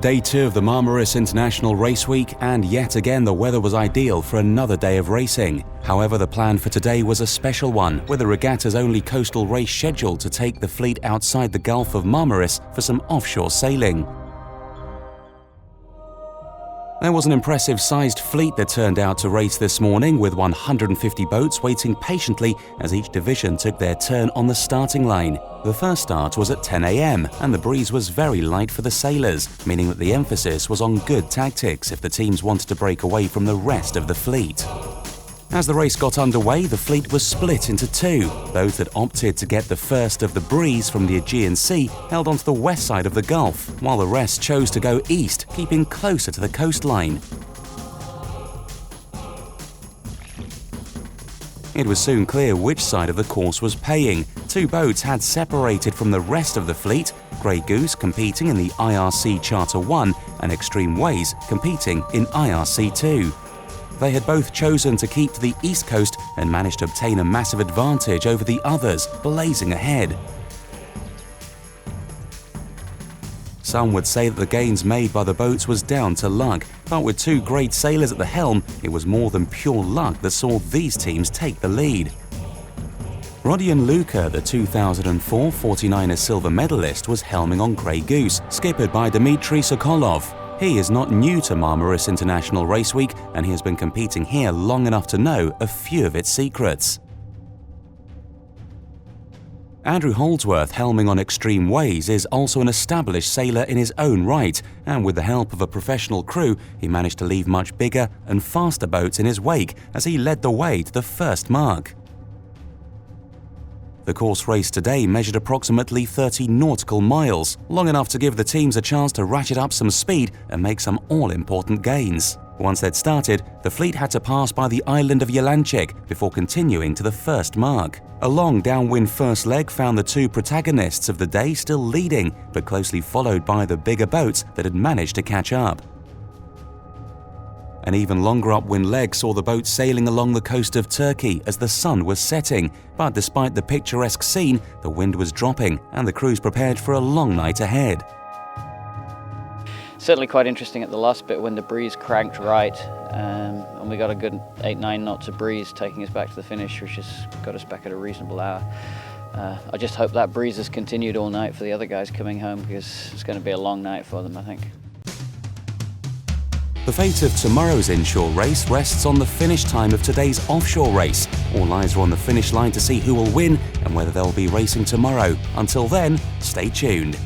day 2 of the Marmaris International Race Week, and yet again the weather was ideal for another day of racing. However, the plan for today was a special one, with the regatta's only coastal race scheduled to take the fleet outside the Gulf of Marmaris for some offshore sailing. There was an impressive-sized fleet that turned out to race this morning, with 150 boats waiting patiently as each division took their turn on the starting line. The first start was at 10 a.m. and the breeze was very light for the sailors, meaning that the emphasis was on good tactics if the teams wanted to break away from the rest of the fleet. As the race got underway, the fleet was split into two. Those that opted to get the first of the breeze from the Aegean Sea held onto the west side of the Gulf, while the rest chose to go east, keeping closer to the coastline. It was soon clear which side of the course was paying. Two boats had separated from the rest of the fleet, Grey Goose competing in the IRC Charter 1 and Extreme Ways competing in IRC 2. They had both chosen to keep to the east coast and managed to obtain a massive advantage over the others, blazing ahead. Some would say that the gains made by the boats was down to luck, but with two great sailors at the helm, it was more than pure luck that saw these teams take the lead. Rodion Luka, the 2004 49er silver medalist, was helming on Grey Goose, skippered by Dmitry Sokolov. He is not new to Marmaris International Race Week, and he has been competing here long enough to know a few of its secrets. Andrew Holdsworth, helming on Extreme Ways, is also an established sailor in his own right, and with the help of a professional crew, he managed to leave much bigger and faster boats in his wake as he led the way to the first mark. The course race today measured approximately 30 nautical miles, long enough to give the teams a chance to ratchet up some speed and make some all-important gains. Once they'd started, the fleet had to pass by the island of Yalanchik before continuing to the first mark. A long downwind first leg found the two protagonists of the day still leading, but closely followed by the bigger boats that had managed to catch up. An even longer upwind leg saw the boat sailing along the coast of Turkey as the sun was setting, but despite the picturesque scene, the wind was dropping and the crews prepared for a long night ahead. Certainly quite interesting at the last bit when the breeze cranked right, and we got a good 8-9 knots of breeze taking us back to the finish, which has got us back at a reasonable hour. I just hope that breeze has continued all night for the other guys coming home, because it's going to be a long night for them, I think. The fate of tomorrow's inshore race rests on the finish time of today's offshore race. All eyes are on the finish line to see who will win and whether they'll be racing tomorrow. Until then, stay tuned.